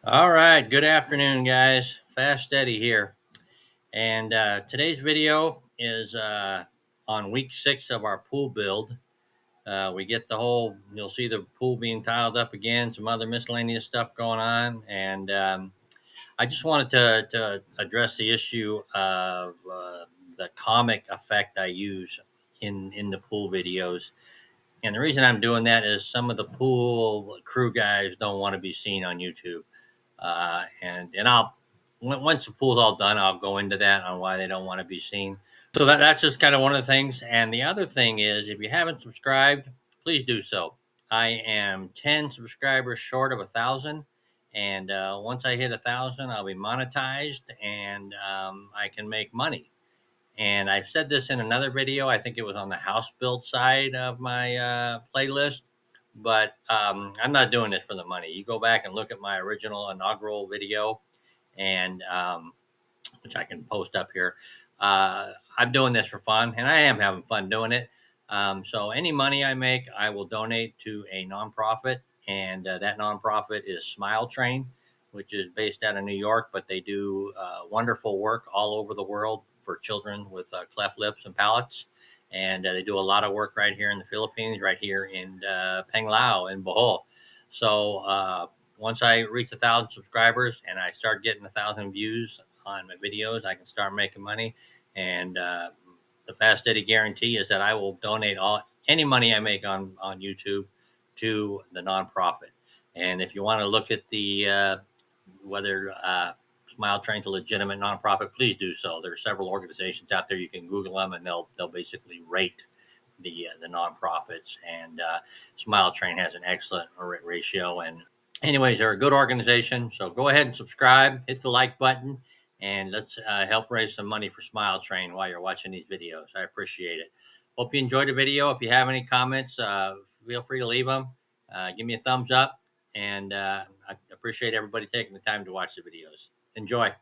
All right, good afternoon, guys. Fast Steady here. And today's video is on week 6 of our pool build. We get you'll see the pool being tiled up again, some other miscellaneous stuff going on. And I just wanted to address the issue of the comic effect I use in the pool videos. And the reason I'm doing that is some of the pool crew guys don't want to be seen on YouTube. And I'll once the pool's all done, I'll go into that on why they don't want to be seen. So that's just kind of one of the things. And the other thing is, if you haven't subscribed, please do so. I am 10 subscribers short of 1,000, and once I hit 1,000, I'll be monetized, and I can make money. And I've said this in another video. I think it was on the house build side of my playlist. But I'm not doing this for the money. You go back and look at my original inaugural video, and which I can post up here. I'm doing this for fun, and I am having fun doing it. So any money I make, I will donate to a nonprofit, and that nonprofit is Smile Train, which is based out of New York, but they do wonderful work all over the world for children with cleft lips and palates. And they do a lot of work right here in the Philippines, right here in Panglao in Bohol. So once I reach 1,000 subscribers and I start getting 1,000 views on my videos, I can start making money. And the Fast Steady guarantee is that I will donate any money I make on YouTube to the nonprofit. And if you want to look at the whether Smile Train's a legitimate nonprofit, please do so. There are several organizations out there. You can Google them, and they'll basically rate the nonprofits. And Smile Train has an excellent ratio. And anyways, they're a good organization. So go ahead and subscribe, hit the like button, and let's help raise some money for Smile Train while you're watching these videos. I appreciate it. Hope you enjoyed the video. If you have any comments, feel free to leave them. Give me a thumbs up, and I appreciate everybody taking the time to watch the videos. Enjoy.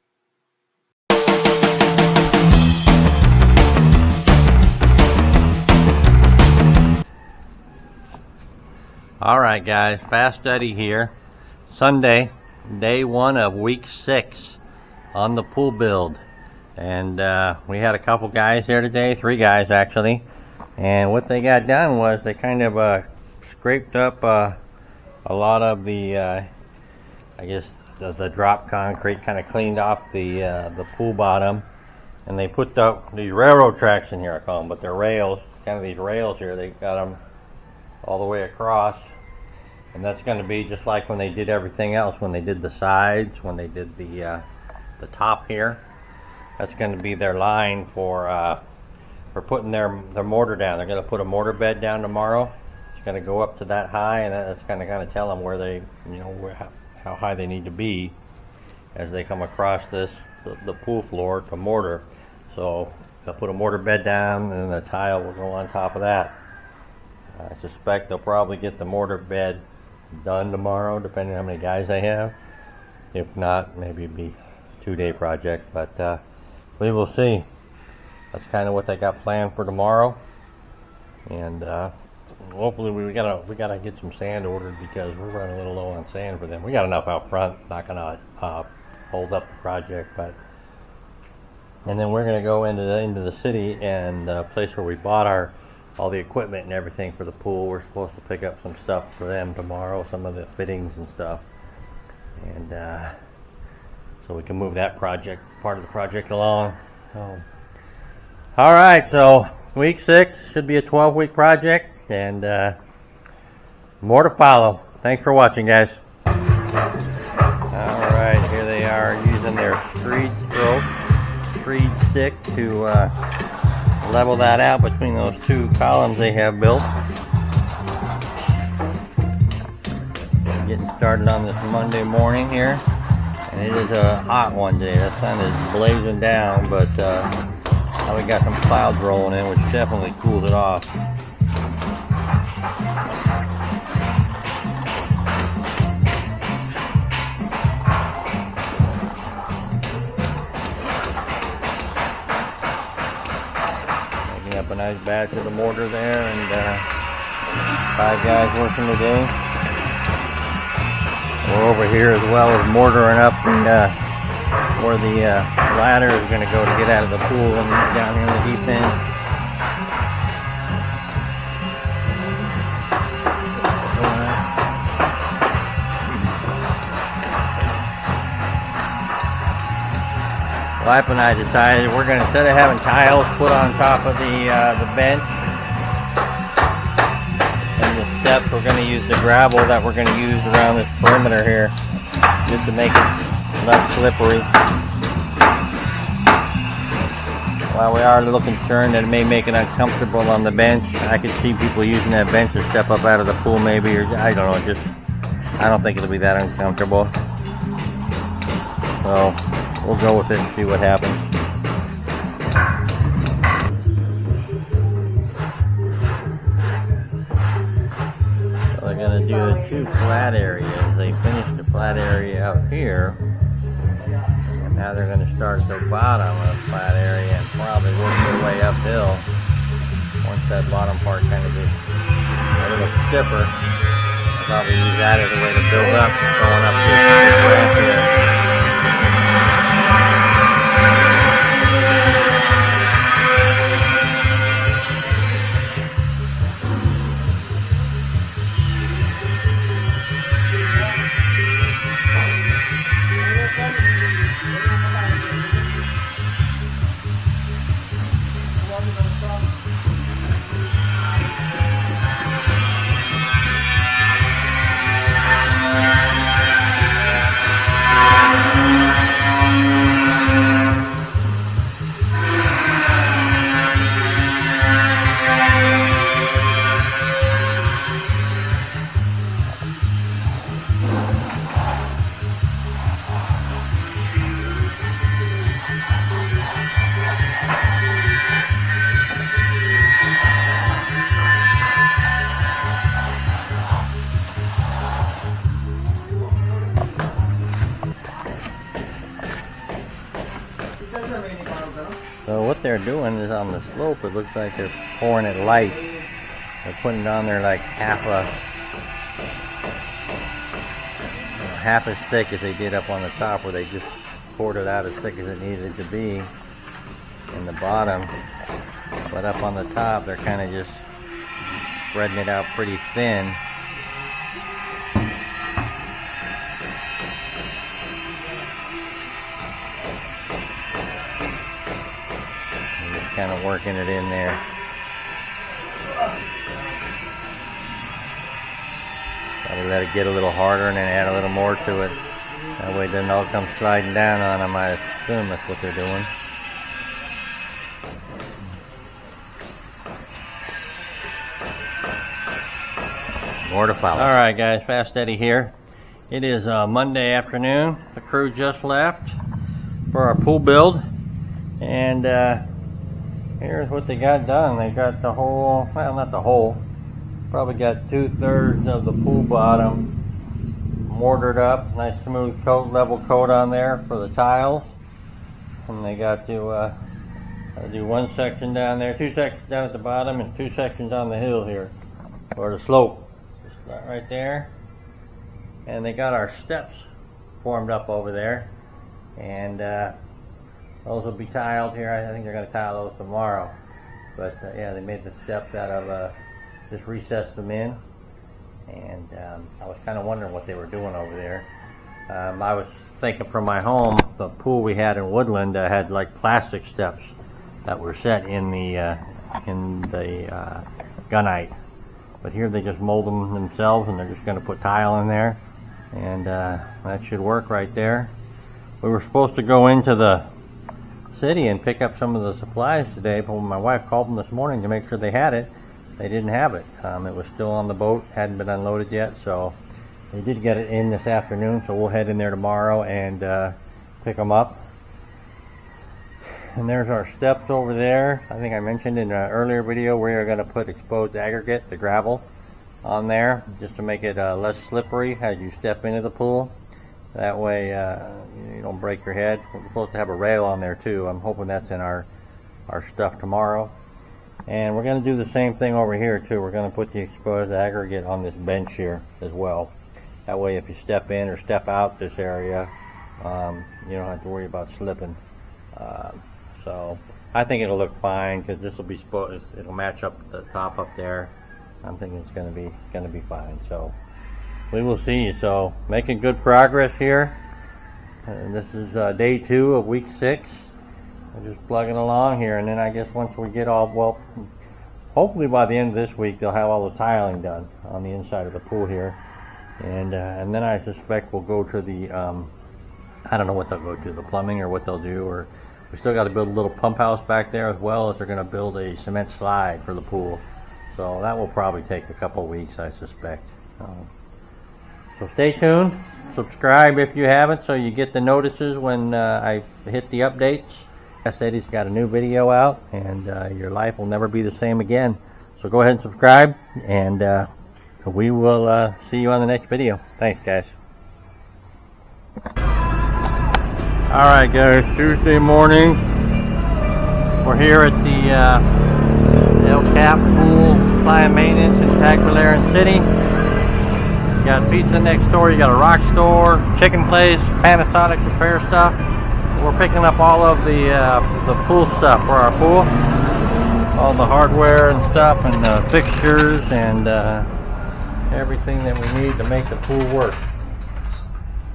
All right, guys, Fast Steady here. Sunday, day 1 of week 6 on the pool build. And we had a couple guys here today, 3 guys actually. And what they got done was they kind of scraped up a lot of the, I guess, the drop concrete, kind of cleaned off the pool bottom. And they put these railroad tracks in here, I call them, but they're rails, kind of these rails here. They got them all the way across. And that's going to be just like when they did everything else, when they did the sides, when they did the top here. That's going to be their line for putting their mortar down. They're going to put a mortar bed down tomorrow. It's going to go up to that high, and that's going to kind of tell them where they, how high they need to be as they come across the pool floor to mortar. So they'll put a mortar bed down, and the tile will go on top of that. I suspect they'll probably get the mortar bed done tomorrow, depending on how many guys they have. If not, maybe it'd be a 2-day project, but we will see. That's kind of what they got planned for tomorrow. And hopefully we gotta get some sand ordered, because we're running a little low on sand for them. We got enough out front, not gonna hold up the project, but. And then we're gonna go into the city, and the place where we bought all the equipment and everything for the pool. We're supposed to pick up some stuff for them tomorrow, some of the fittings and stuff, and so we can move that part of the project along. All right, so week 6 should be a 12-week project, and more to follow. Thanks for watching, guys. All right, here they are using their screed stick to level that out between those 2 columns they have built. Getting started on this Monday morning here, and it is a hot one day. The sun is blazing down, but now we got some clouds rolling in, which definitely cools it off. Up a nice batch of the mortar there, and 5 guys working today. We're over here as well as mortaring up where the ladder is going to go to get out of the pool and down here in the deep end. Wife and I decided we're going to, instead of having tiles put on top of the bench and the steps, we're going to use the gravel that we're going to use around this perimeter here, just to make it less slippery. While we are a little concerned that it may make it uncomfortable on the bench, I could see people using that bench to step up out of the pool maybe, or I don't know, just, I don't think it'll be that uncomfortable. So we'll go with it and see what happens. So they're going to do the two flat areas. They finished the flat area out here. And now they're going to start at the bottom of the flat area and probably work their way uphill. Once that bottom part kind of gets a little stiffer, they'll probably use that as a way to build up, going up this ramp here. So what they're doing is on the slope, it looks like they're pouring it light. They're putting it on there like half as thick as they did up on the top, where they just poured it out as thick as it needed to be in the bottom. But up on the top, they're kind of just spreading it out pretty thin. Kind of working it in there. Probably let it get a little harder and then add a little more to it. That way it doesn't all come sliding down on them. I assume that's what they're doing. More to follow. Alright guys, Fast Eddie here. It is Monday afternoon. The crew just left for our pool build. And here's what they got done. They got the whole, well, not the whole, probably got 2/3 of the pool bottom mortared up. Nice smooth coat, level coat on there for the tiles. And they got to do one section down there, 2 sections down at the bottom, and 2 sections on the hill here, or the slope. Just right there. And they got our steps formed up over there. And those will be tiled here. I think they're going to tile those tomorrow. But yeah, they made the steps out of, just recessed them in. And I was kind of wondering what they were doing over there. I was thinking for my home, the pool we had in Woodland had like plastic steps that were set in the gunite. But here they just mold them themselves, and they're just going to put tile in there. And that should work right there. We were supposed to go into the city and pick up some of the supplies today, but when my wife called them this morning to make sure they had it, they didn't have it. It was still on the boat, hadn't been unloaded yet, so they did get it in this afternoon, so we'll head in there tomorrow and pick them up. And there's our steps over there. I think I mentioned in an earlier video we are going to put exposed aggregate, the gravel, on there just to make it less slippery as you step into the pool. That way you don't break your head. We're supposed to have a rail on there too. I'm hoping that's in our stuff tomorrow. And we're going to do the same thing over here too. We're going to put the exposed aggregate on this bench here as well. That way if you step in or step out this area, you don't have to worry about slipping. So I think it'll look fine because this will be it'll match up the top up there. I'm thinking it's gonna be fine. So we will see. So making good progress here. And this is day 2 of week 6. We're just plugging along here, and then I guess once we get all, well, hopefully by the end of this week they'll have all the tiling done on the inside of the pool here, and then I suspect we'll go to the I don't know what they'll go to, the plumbing or what they'll do, or we still got to build a little pump house back there, as well as they're going to build a cement slide for the pool. So that will probably take a couple weeks, I suspect. So stay tuned. Subscribe if you haven't, so you get the notices when I hit the updates. I said he's got a new video out, and your life will never be the same again. So go ahead and subscribe, and we will see you on the next video. Thanks, guys. Alright guys, Tuesday morning. We're here at the El Cap Pool Supply and Maintenance in Tagbilaran City. You got pizza next door, you got a rock store, chicken place, Panasonic repair stuff. We're picking up all of the pool stuff for our pool. All the hardware and stuff, and fixtures, and everything that we need to make the pool work.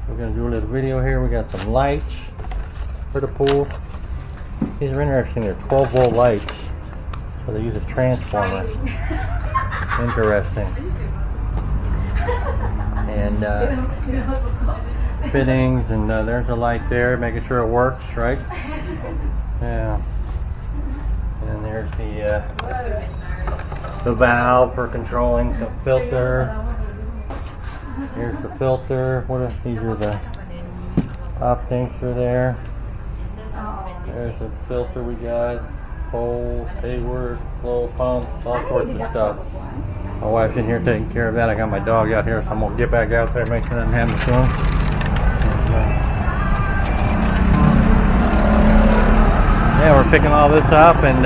We're going to do a little video here. We got some lights for the pool. These are interesting. They're 12-volt lights. So they use a transformer. Interesting. And fittings, and there's a light there, making sure it works, right? Yeah. And there's the valve for controlling the filter. Here's the filter. These are the up things through there. There's the filter we got. Holes, Hayward, flow pumps, all sorts of stuff. My wife's in here taking care of that. I got my dog out here, so I'm gonna get back out there and make sure nothing happens to him. Yeah, we're picking all this up, and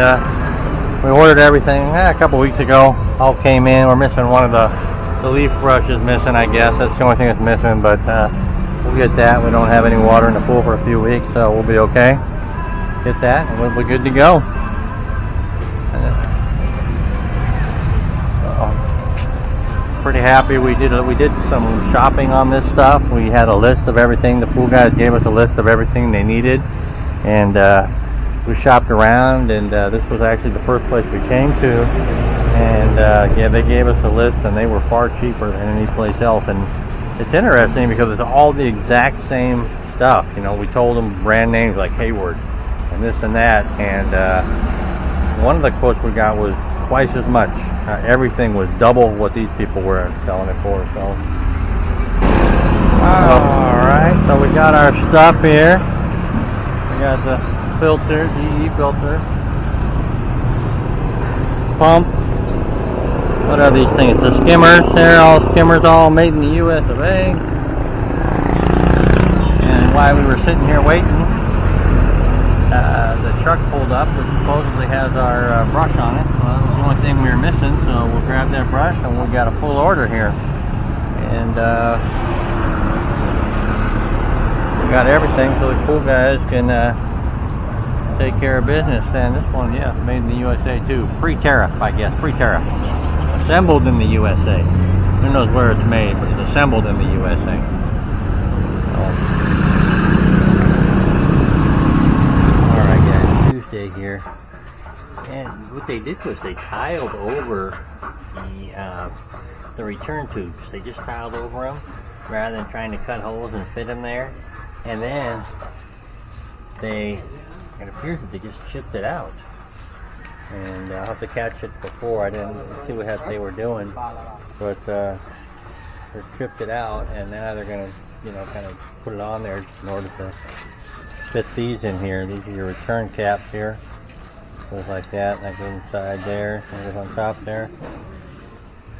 we ordered everything a couple weeks ago. All came in. We're missing one of the leaf brush is missing, I guess. That's the only thing that's missing, but we'll get that. We don't have any water in the pool for a few weeks, so we'll be okay. Get that, and we'll be good to go. Pretty happy. We did some shopping on this stuff. We had a list of everything. The pool guys gave us a list of everything they needed, and we shopped around, and this was actually the first place we came to, and yeah, they gave us a list, and they were far cheaper than any place else. And it's interesting because it's all the exact same stuff. You know, we told them brand names like Hayward and this and that, and one of the quotes we got was twice as much. Everything was double what these people were selling it for. So, all right, so we got our stuff here. We got the filter, DE filter, pump. What are these things? The skimmers. They're all skimmers, all made in the U.S. of A. And while we were sitting here waiting, the truck pulled up, which supposedly has our brush on it. Well, that was the only thing we were missing, so we'll grab that brush, and we got a full order here. And we got everything so the pool guys can take care of business. And this one, yeah, made in the USA too. Pre-tariff, I guess. Pre-tariff. Assembled in the USA. Who knows where it's made, but it's assembled in the USA. Here, and what they did was they tiled over the return tubes. They just tiled over them rather than trying to cut holes and fit them there. And then it appears that they just chipped it out. And I'll have to catch it before. I didn't see what they were doing, but they chipped it out, and now they're gonna, kind of put it on there in order to fit these in here. These are your return caps here. Goes like that. That goes inside there. That goes on top there.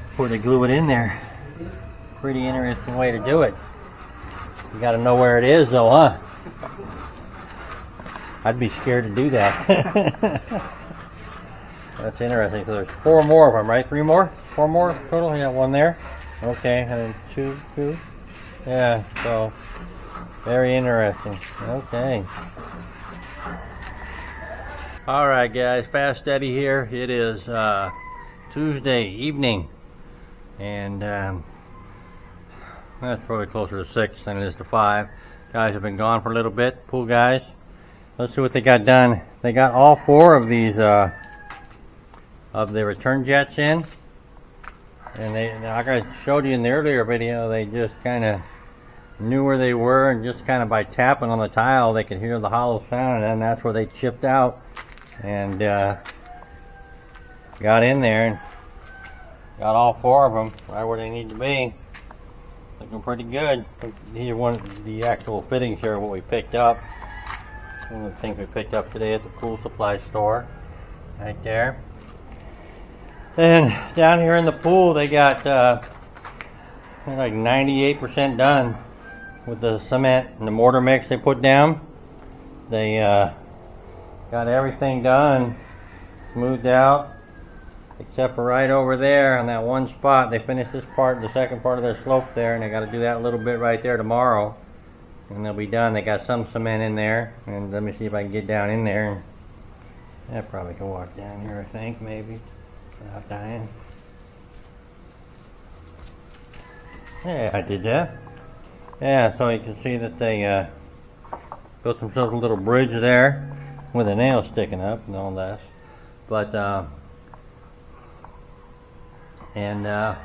Before they glue it in there. Pretty interesting way to do it. You got to know where it is, though, huh? I'd be scared to do that. That's interesting. So there's 4 more of them, right? 3 more? 4 more total? We got 1 there. Okay, and then 2. Yeah, so very interesting. Okay. Alright guys, Fast Steady here. It is Tuesday evening, and that's probably closer to 6 than it is to 5. Guys have been gone for a little bit, pool guys. Let's see what they got done. They got all 4 of these of the return jets in, and like I showed you in the earlier video, they just kind of knew where they were, and just kind of by tapping on the tile they could hear the hollow sound, and then that's where they chipped out and got in there and got all 4 of them right where they need to be. Looking pretty good. Here, one of the actual fittings here, what we picked up. One of the things we picked up today at the pool supply store, right there. And down here in the pool, they got like 98% done with the cement and the mortar mix they put down. They got everything done, smoothed out, except for right over there on that one spot. They finished this part, the second part of their slope there, and they got to do that little bit right there tomorrow, and they'll be done. They got some cement in there, and let me see if I can get down in there. I probably can walk down here, I think, maybe, without dying. Yeah, I did that. Yeah, so you can see that they built themselves a little bridge there with a nail sticking up and all that. But they got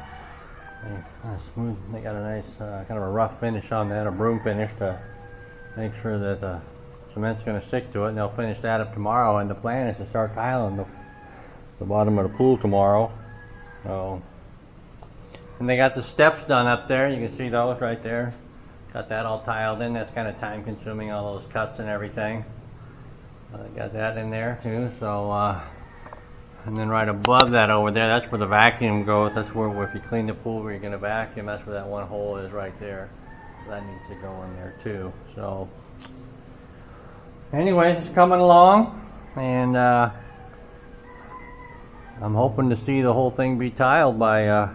a nice kind of a rough finish on that, a broom finish, to make sure that the cement's going to stick to it, and they'll finish that up tomorrow. And the plan is to start tiling the bottom of the pool tomorrow. So, and they got the steps done up there. You can see those right there. Got that all tiled in. That's kind of time consuming, all those cuts and everything. Got that in there too. So and then right above that over there, that's where the vacuum goes. That's where if you clean the pool where you're going to vacuum, that's where that one hole is right there. So that needs to go in there too. So anyways, it's coming along, and I'm hoping to see the whole thing be tiled by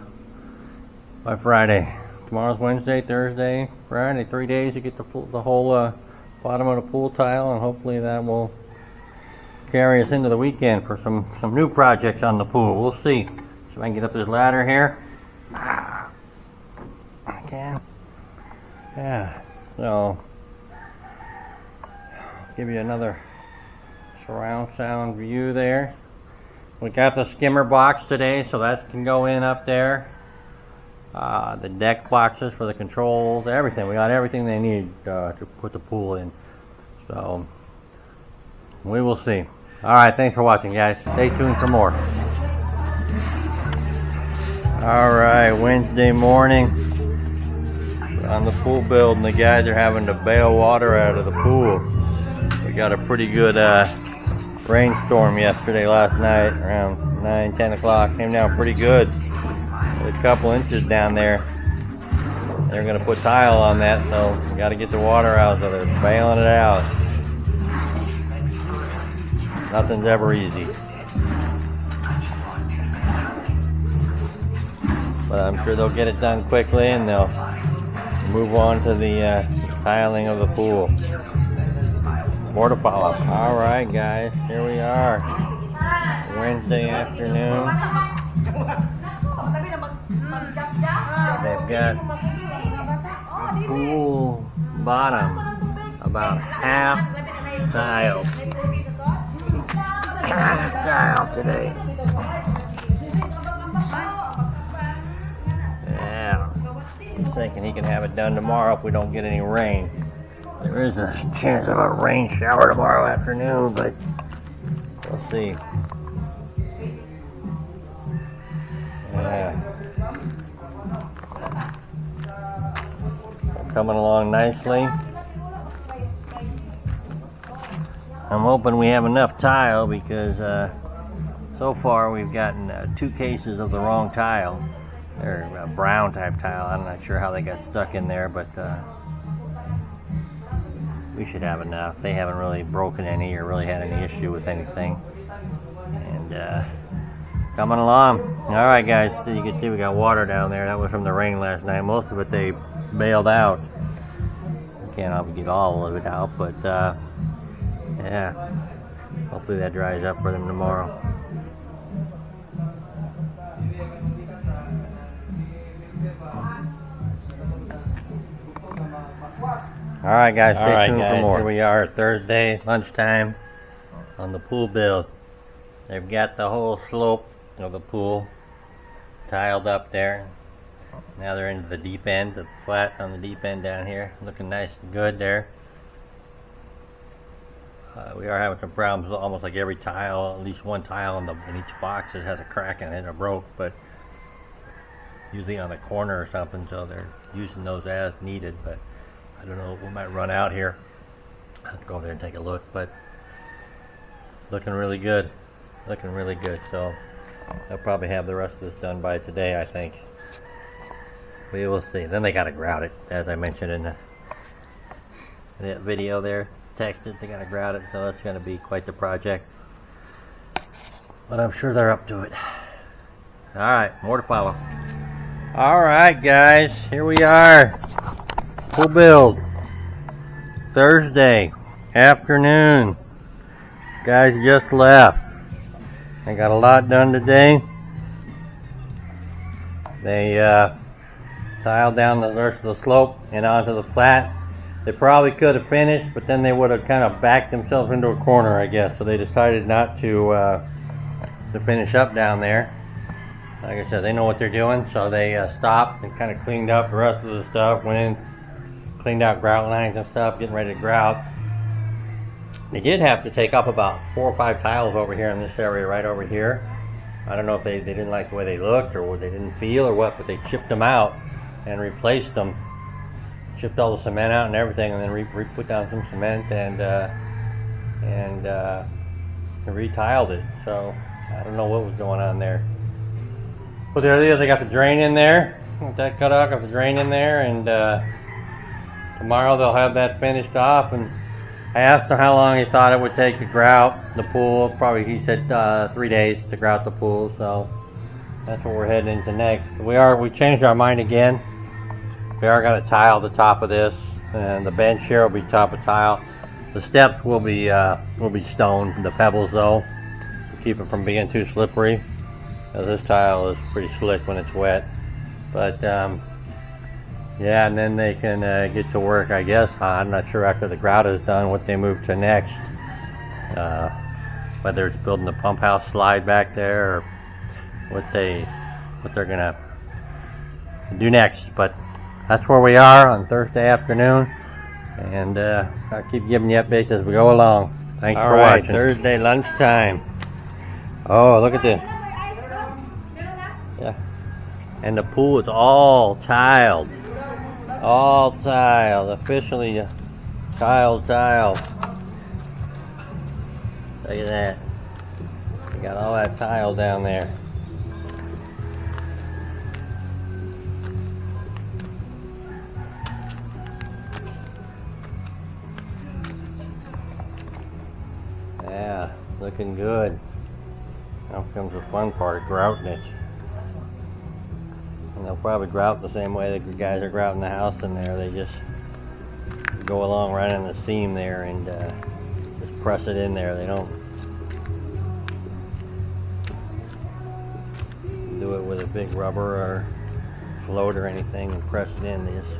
Friday. Tomorrow's Wednesday, Thursday, Friday, 3 days to get the whole bottom of the pool tile, and hopefully that will carry us into the weekend for some new projects on the pool. We'll see. See if I can get up this ladder here. I can. Yeah. So, give you another surround sound view there. We got the skimmer box today, so that can go in up there. The deck boxes for the controls, everything. We got everything they need to put the pool in. So, we will see. Alright, thanks for watching, guys. Stay tuned for more. Alright, Wednesday morning. We're on the pool build, and the guys are having to bail water out of the pool. We got a pretty good rainstorm yesterday, last night, around 9, 10 o'clock. Came down pretty good. A couple inches down there. They're going to put tile on that, so we got to get the water out, so they're bailing it out. Nothing's ever easy. But I'm sure they'll get it done quickly, and they'll move on to the tiling of the pool. More to follow. Alright guys, here we are. Wednesday afternoon. They've got the pool bottom about half tiled. Half tiled today. Yeah. He's thinking he can have it done tomorrow if we don't get any rain. There is a chance of a rain shower tomorrow afternoon, but we'll see. Yeah. Coming along nicely. I'm hoping we have enough tile, because so far we've gotten 2 cases of the wrong tile. They're a brown type tile. I'm not sure how they got stuck in there, but we should have enough. They haven't really broken any or really had any issue with anything. And coming along. Alright guys, you can see we got water down there. That was from the rain last night. Most of it they bailed out. Can't obviously get all of it out, but yeah, hopefully that dries up for them tomorrow. Alright guys, stay tuned for more. Here we are, Thursday, lunchtime, on the pool build. They've got the whole slope of the pool tiled up there. Now they're into the deep end, the flat on the deep end down here. Looking nice and good there. We are having some problems, almost like every tile, at least one tile in each box that has a crack in it or broke, but usually on the corner or something, so they're using those as needed. But I don't know, we might run out here. I'll have to go over there and take a look, but looking really good. Looking really good, so they'll probably have the rest of this done by today, I think. We will see. Then they gotta grout it, as I mentioned in that video there. Texted, they gotta grout it, so that's gonna be quite the project. But I'm sure they're up to it. Alright, more to follow. Alright guys, here we are. Pool build. Thursday afternoon. Guys just left. I got a lot done today. They tiled down the rest of the slope and onto the flat. They probably could have finished, but then they would have kind of backed themselves into a corner, I guess. So they decided not to finish up down there. Like I said, they know what they're doing, so they stopped and kind of cleaned up the rest of the stuff. Went in, cleaned out grout lines and stuff, getting ready to grout. They did have to take up about 4 or 5 tiles over here in this area, right over here. I don't know if they didn't like the way they looked or what they didn't feel or what, but they chipped them out and replaced them. Chipped all the cement out and everything, and then put down some cement and retiled it. So I don't know what was going on there. But there it is. They got the drain in there. With that cut out, got the drain in there, and tomorrow they'll have that finished off. And I asked him how long he thought it would take to grout the pool. Probably, he said 3 days to grout the pool. So that's what we're heading into next. We changed our mind again. We are going to tile the top of this, and the bench here will be top of tile. The steps will be stone. The pebbles though, to keep it from being too slippery. This tile is pretty slick when it's wet. But yeah, and then they can get to work, I guess. I'm not sure after the grout is done what they move to next. Whether it's building the pump house slide back there or what they're gonna do next. But that's where we are on Thursday afternoon, and I'll keep giving you updates as we go along. Thanks for watching. Thursday lunchtime. Oh, look at this. Yeah. And the pool is all tiled. All tiled. Officially tiled. Look at that. We got all that tile down there. Yeah, looking good. Now comes the fun part, grouting it. And they'll probably grout the same way the guys are grouting the house in there. They just go along right on the seam there and just press it in there. They don't do it with a big rubber or float or anything and press it in. They just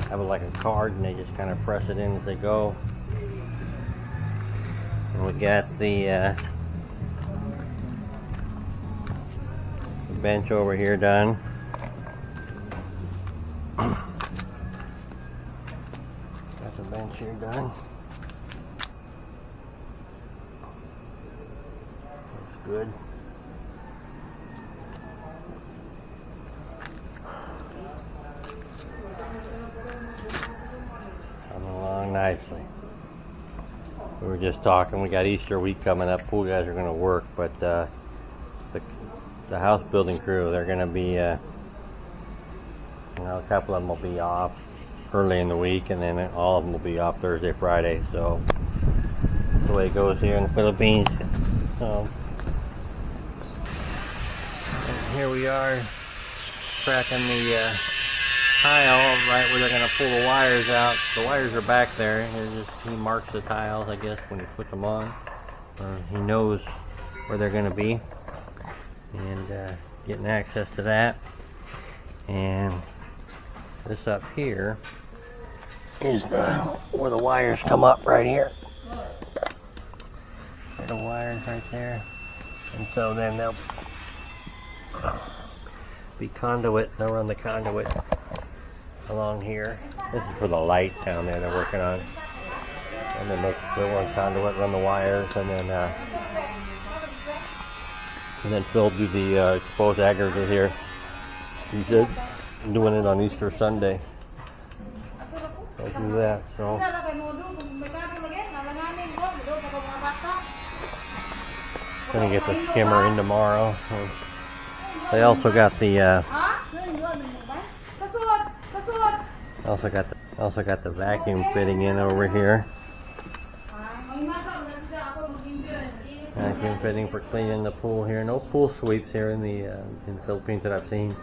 have it like a card and they just kind of press it in as they go. And we got the bench over here done. Got the bench here done. Looks good. Coming along nicely. We were just talking, we got Easter week coming up. Pool guys are going to work, but the house building crew, they're going to be, a couple of them will be off early in the week, and then all of them will be off Thursday, Friday. So that's the way it goes here in the Philippines. So and here we are cracking the tile right where they're going to pull the wires out. The wires are back there. He marks the tiles, I guess, when he puts them on. He knows where they're going to be. And getting access to that. And this up here is where the wires come up right here. The wires right there. And so then they'll be conduit. They'll run the conduit along here. This is for the light down there they're working on. And then they'll run conduit, run the wires, and then Phil do the exposed aggregate here. He said doing it on Easter Sunday. I'll do that. So gonna get the skimmer in tomorrow. They also got the also got the vacuum fitting in over here. Vacuum fitting for cleaning the pool here. No pool sweeps here in the Philippines that I've seen.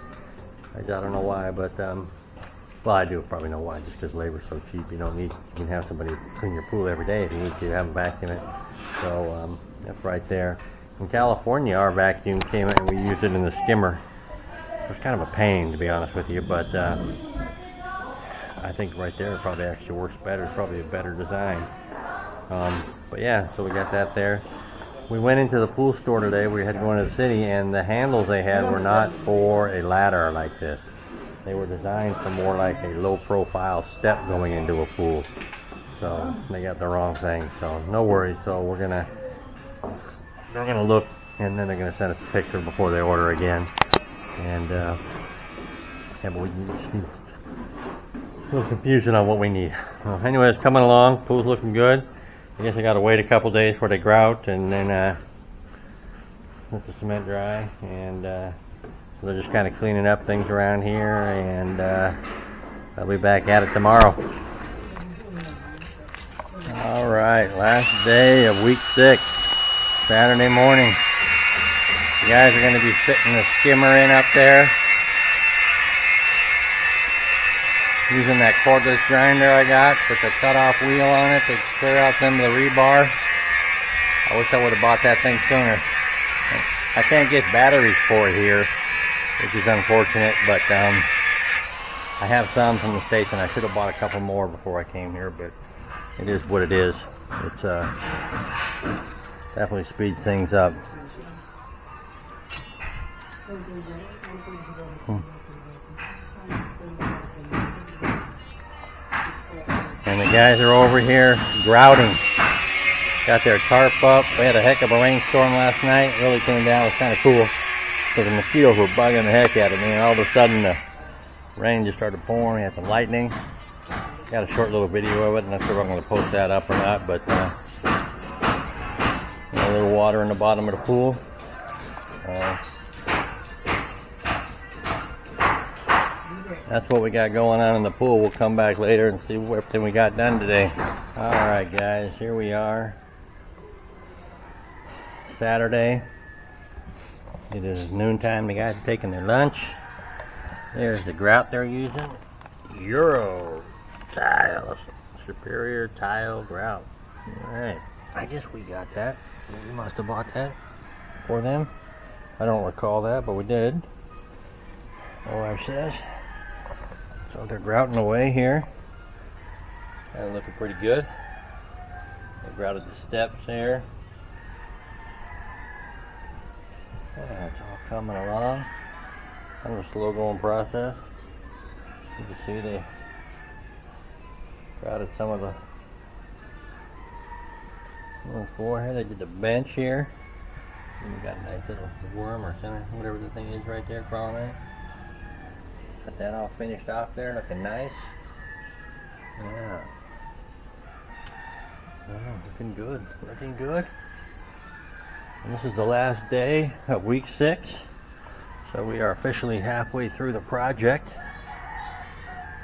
I don't know why, but well, I do probably know why. Just because labor's so cheap, you can have somebody clean your pool every day if you need to have them vacuum it. So that's right there. In California, our vacuum came in and we used it in the skimmer. It was kind of a pain, to be honest with you, but I think right there it probably actually works better. It's probably a better design. But yeah, so we got that there. We went into the pool store today. We had to go into the city, and the handles they had were not for a ladder like this. They were designed for more like a low-profile step going into a pool. So they got the wrong thing. So no worries. So they're gonna look, and then they're gonna send us a picture before they order again. And yeah, but we just need a little confusion on what we need. Well, anyways, coming along. Pool's looking good. I guess I gotta wait a couple days for they grout, and then let the cement dry. And so they're just kind of cleaning up things around here, and I'll be back at it tomorrow. All right, last day of week 6. Saturday morning. You guys are going to be fitting the skimmer in up there. Using that cordless grinder I got with the cutoff wheel on it to clear out some of the rebar. I wish I would have bought that thing sooner. I can't get batteries for it here, which is unfortunate, but I have some from the States, and I should have bought a couple more before I came here, but it is what it is. It's definitely speeds things up. And the guys are over here grouting. Got their tarp up. We had a heck of a rainstorm last night. It really came down. It was kind of cool. So the mosquitoes were bugging the heck out of me, and all of a sudden the rain just started pouring. We had some lightning. Got a short little video of it. I'm not sure if I'm going to post that up or not, but a little water in the bottom of the pool. That's what we got going on in the pool. We'll come back later and see everything we got done today. Alright guys, here we are. Saturday. It is noontime. The guys are taking their lunch. There's the grout they're using. Euro tiles. Superior tile grout. Alright. I guess we got that. We must have bought that for them. I don't recall that, but we did. My wife says. So they're grouting away here. They're looking pretty good. They grouted the steps there. Yeah, it's all coming along. Kind of a slow going process. You can see they grouted some of the floor here. They did the bench here. And we got a nice little worm or center, whatever the thing is right there crawling in. Got that all finished off there, looking nice. Yeah. Oh, looking good, looking good. And this is the last day of week 6. So we are officially halfway through the project.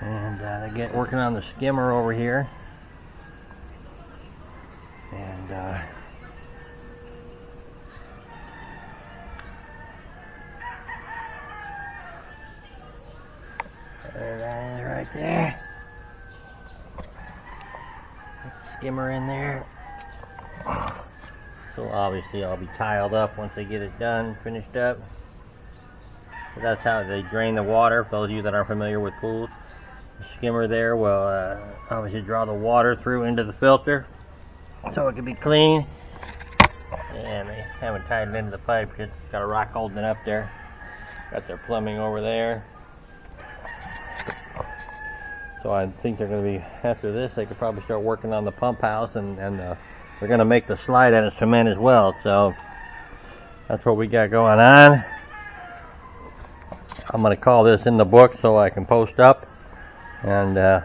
And they get working on the skimmer over here. And There that is right there. Skimmer in there. So obviously I'll be tiled up once they get it done, finished up. So that's how they drain the water. For those of you that aren't familiar with pools, the skimmer there will obviously draw the water through into the filter so it can be clean. And they haven't tied it into the pipe because it's got a rock holding it up there. Got their plumbing over there. So I think they're going to be, after this, they could probably start working on the pump house, and they're going to make the slide out of cement as well. So that's what we got going on. I'm going to call this in the book so I can post up. And the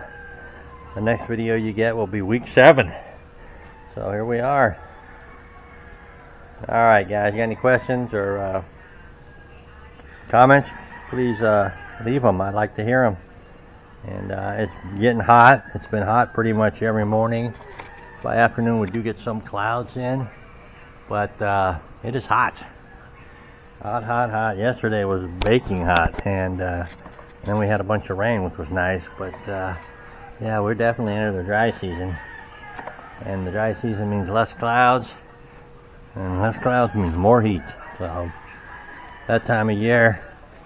next video you get will be week 7. So here we are. Alright guys, you got any questions or comments? Please leave them. I'd like to hear them. And it's getting hot. It's been hot pretty much every morning. By afternoon we do get some clouds in, but it is hot. Hot. Yesterday was baking hot, and then we had a bunch of rain, which was nice. But yeah, we're definitely into the dry season, and the dry season means less clouds, and less clouds means more heat. So that time of year,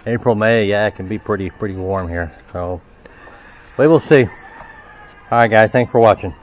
April, May, yeah, it can be pretty warm here. So we will see. Alright guys, thanks for watching.